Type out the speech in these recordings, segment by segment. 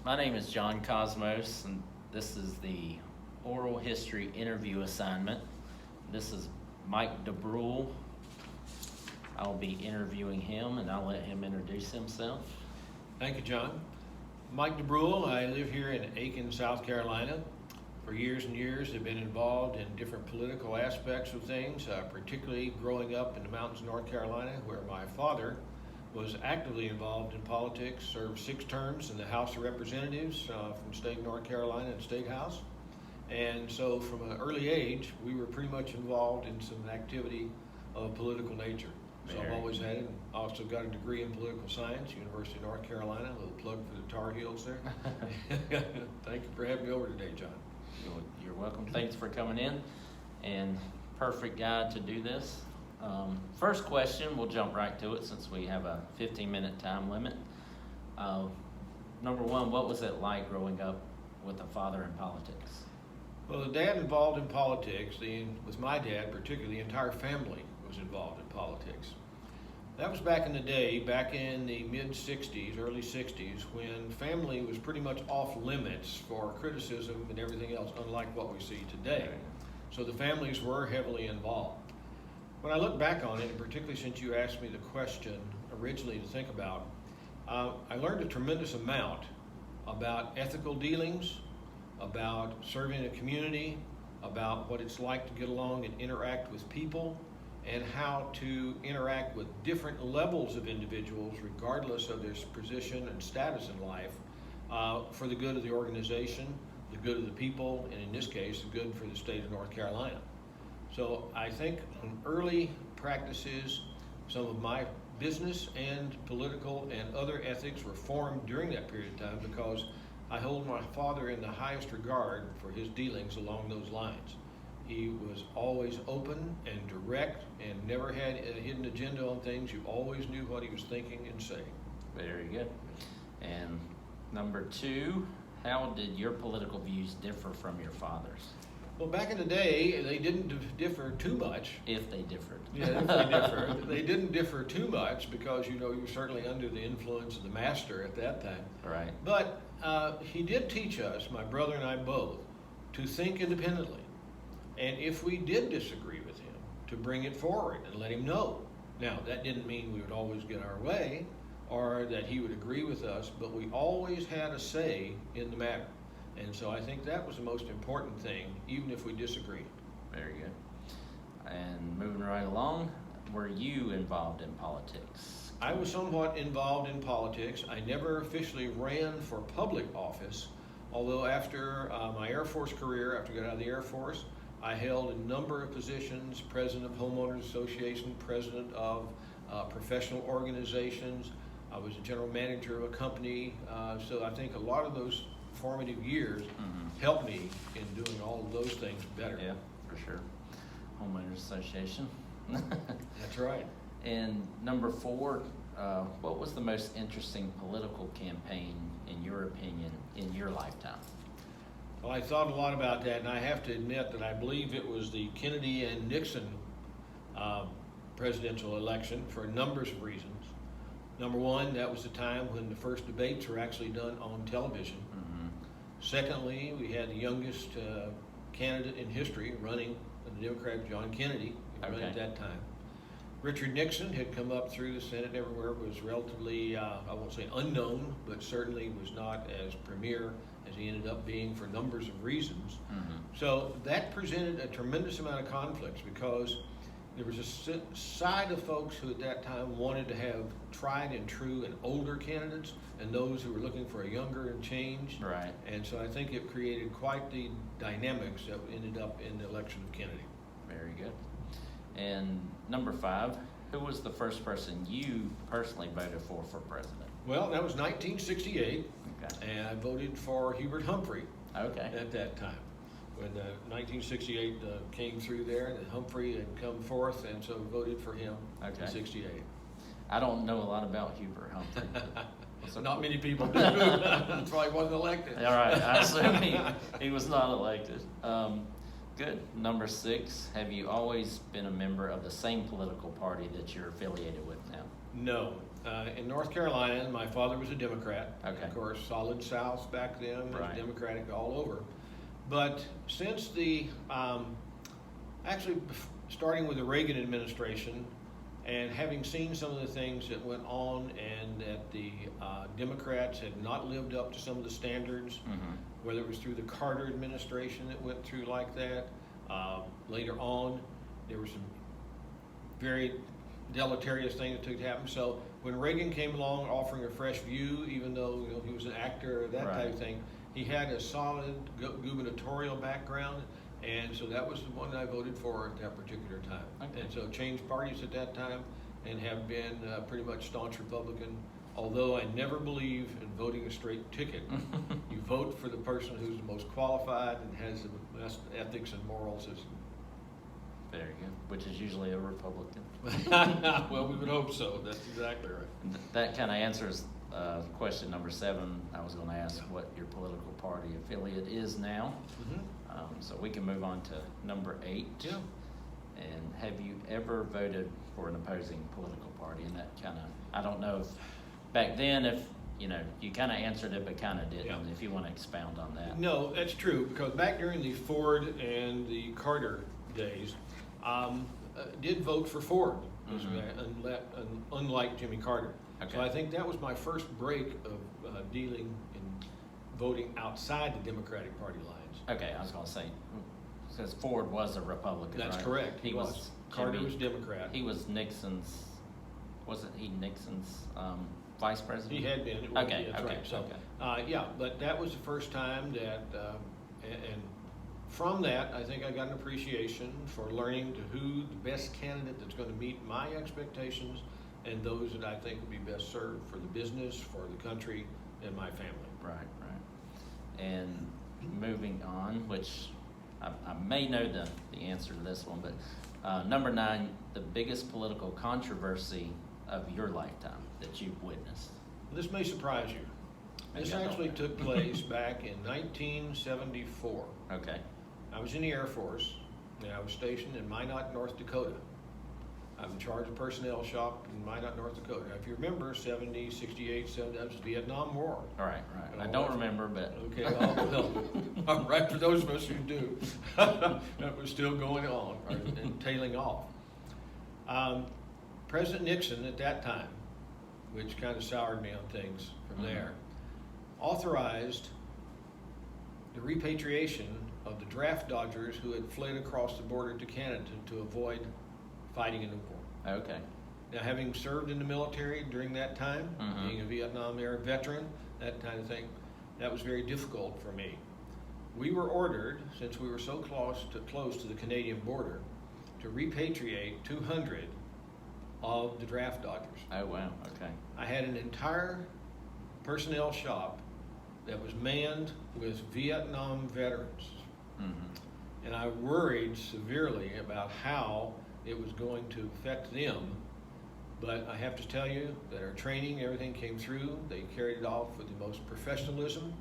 My name is John Cosmos, and this is the oral history interview assignment. This is Mike DeBrule. I'll be interviewing him, and I'll let him introduce himself. Thank you, John. Mike DeBrule. I live here in Aiken, South Carolina. For years and years, I've been involved in different political aspects of things, particularly growing up in the mountains of North Carolina, where my father was actively involved in politics, served 6 terms in the House of Representatives from the state of North Carolina and State House. And so from an early age, we were pretty much involved in some activity of a political nature. So I've always had it, and also got a degree in political science, University of North Carolina, a little plug for the Tar Heels there. Thank you for having me over today, John. You're welcome. Thanks for coming in, and perfect guy to do this. First question, we'll jump right to it since we have a 15-minute time limit. Number one, what was it like growing up with a father in politics? Well, the dad involved in politics, with my dad particularly, the entire family was involved in politics. That was back in the day, back in the mid-'60s, early 60s, when family was pretty much off limits for criticism and everything else, unlike what we see today. So the families were heavily involved. When I look back on it, and particularly since you asked me the question originally to think about, I learned a tremendous amount about ethical dealings, about serving a community, about what it's like to get along and interact with people, and how to interact with different levels of individuals regardless of their position and status in life for the good of the organization, the good of the people, and in this case, the good for the state of North Carolina. So I think on early practices, some of my business and political and other ethics were formed during that period of time because I hold my father in the highest regard for his dealings along those lines. He was always open and direct and never had a hidden agenda on things. You always knew what he was thinking and saying. Very good. And number two, how did your political views differ from your father's? Well, back in the day, they didn't differ too much. If they differed. Yeah, if they differed. They didn't differ too much because, you were certainly under the influence of the master at that time. Right. But he did teach us, my brother and I both, to think independently. And if we did disagree with him, to bring it forward and let him know. Now, that didn't mean we would always get our way or that he would agree with us, but we always had a say in the matter. And so I think that was the most important thing, even if we disagreed. Very good. And moving right along, were you involved in politics? I was somewhat involved in politics. I never officially ran for public office, although after my Air Force career, after I got out of the Air Force, I held a number of positions: president of Homeowners Association, president of professional organizations. I was a general manager of a company. So I think a lot of those formative years helped me in doing all of those things better. Yeah, for sure. Homeowners Association. That's right. And number four, what was the most interesting political campaign, in your opinion, in your lifetime? Well, I thought a lot about that, and I have to admit that I believe it was the Kennedy and Nixon presidential election for numbers of reasons. Number one, that was the time when the first debates were actually done on television. Secondly, we had the youngest candidate in history running, the Democrat, John Kennedy, running at that time. Richard Nixon had come up through the Senate everywhere, was relatively, I won't say unknown, but certainly was not as premier as he ended up being for numbers of reasons. So that presented a tremendous amount of conflicts because there was a side of folks who at that time wanted to have tried and true and older candidates, and those who were looking for a younger and changed. Right. And so I think it created quite the dynamics that ended up in the election of Kennedy. Very good. And number five, who was the first person you personally voted for president? Well, that was 1968, and I voted for Hubert Humphrey at that time. When 1968 came through there, and Humphrey had come forth, and so voted for him in 68. I don't know a lot about Hubert Humphrey. Not many people do. Probably wasn't elected. All right, I assume he was not elected. Good. Number 6, have you always been a member of the same political party that you're affiliated with now? No. In North Carolina, my father was a Democrat. Okay. Of course, solid South back then, it was Right. Democratic all over. But since starting with the Reagan administration and having seen some of the things that went on and that the Democrats had not lived up to some of the standards, whether it was through the Carter administration that went through like that. Later on, there were some very deleterious things that took to happen. So when Reagan came along offering a fresh view, even though he was an actor or that Right. type of thing, he had a solid gubernatorial background, and so that was the one I voted for at that particular time. Okay. And so changed parties at that time and have been pretty much staunch Republican, although I never believe in voting a straight ticket. You vote for the person who's the most qualified and has the best ethics and morals. Very good. Which is usually a Republican. Well, we would hope so. That's exactly right. And that kind of answers question number 7. I was going to ask what your political party affiliate is now. So we can move on to number 8. Yeah. And have you ever voted for an opposing political party? And that kind of, I don't know if back then, if you kind of answered it, but kind of didn't. Yeah. If you want to expound on that. No, that's true, because back during the Ford and the Carter days, did vote for Ford, unlike Jimmy Carter. Okay. So I think that was my first break of dealing in voting outside the Democratic Party lines. Okay, I was going to say, because Ford was a Republican, That's right? correct. He was. Carter Jimmy- was Democrat. He was Nixon's, wasn't he Nixon's vice president? He had been. Okay, That's okay, right. So, okay. yeah, but that was the first time that, and from that, I think I got an appreciation for learning to who the best candidate that's going to meet my expectations and those that I think would be best served for the business, for the country, and my family. Right, right. And moving on, which I may know the answer to this one, but number 9, the biggest political controversy of your lifetime that you've witnessed. This may surprise you. This Maybe I don't actually know. took place back in 1974. Okay. I was in the Air Force, and I was stationed in Minot, North Dakota. I'm in charge of personnel shop in Minot, North Dakota. Now, if you remember, 70, 68, 70, that was the Vietnam War. All right, right. I don't remember, but Okay, well, all right, for those of us who do, that was still going on, and tailing off. President Nixon at that time, which kind of soured me on things from there, authorized the repatriation of the draft dodgers who had fled across the border to Canada to avoid fighting in the war. okay. Now, having served in the military during that time, Mhm. being a Vietnam era veteran, that kind of thing, that was very difficult for me. We were ordered, since we were so close to the Canadian border, to repatriate 200 of the draft dodgers. Oh, wow, okay. I had an entire personnel shop that was manned with Vietnam veterans. And I worried severely about how it was going to affect them. But I have to tell you that our training, everything came through. They carried it off with the most professionalism,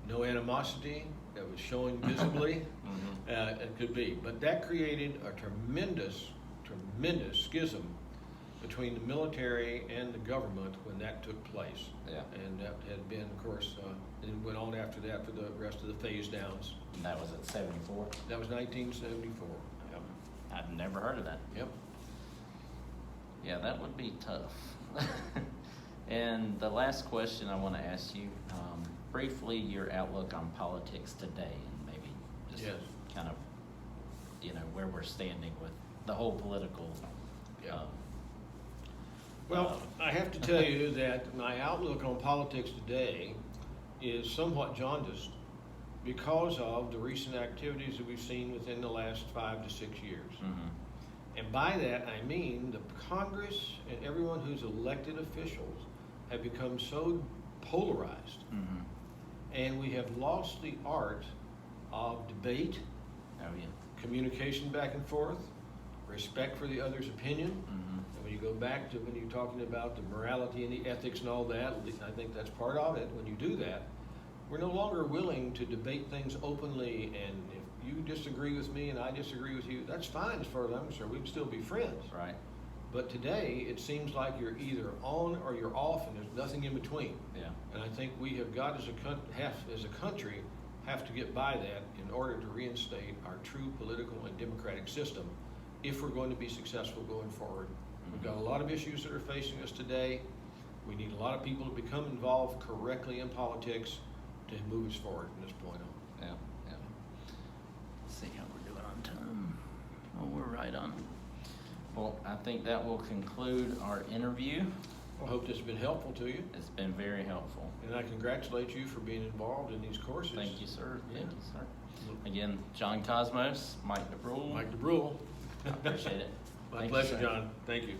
no animosity that was showing visibly. It could be. But that created a tremendous schism between the military and the government when that took place. Yeah. And that had been, of course, and went on after that for the rest of the phase downs. And that was at 74? That was 1974. Yep. I've never heard of that. Yep. Yeah, that would be tough. And the last question I want to ask you, briefly, your outlook on politics today, and maybe just Yes. kind of, where we're standing with the whole political. Yeah. Well, I have to tell you that my outlook on politics today is somewhat jaundiced because of the recent activities that we've seen within the last 5 to 6 years. And by that, I mean the Congress and everyone who's elected officials have become so polarized, and we have lost the art of debate, Oh, yeah. communication back and forth, respect for the other's opinion. And when you go back to when you're talking about the morality and the ethics and all that, I think that's part of it. When you do that, we're no longer willing to debate things openly, and if you disagree with me and I disagree with you, that's fine as far as I'm concerned. We can still be friends. Right. But today, it seems like you're either on or you're off, and there's nothing in between. Yeah. And I think we have got as a country have to get by that in order to reinstate our true political and democratic system if we're going to be successful going forward. We've got a lot of issues that are facing us today. We need a lot of people to become involved correctly in politics to move us forward from this point on. Yeah, yeah. Let's see how we're doing on time. Oh, we're right on. Well, I think that will conclude our interview. I hope this has been helpful to you, It's been very helpful. and I congratulate you for being involved in these courses. Thank you, sir. Yeah. Thank you, sir. Again, John Cosmos, Mike DeBrule. Mike DeBrule. I appreciate it. My Thank you, pleasure, sir. John. Thank you.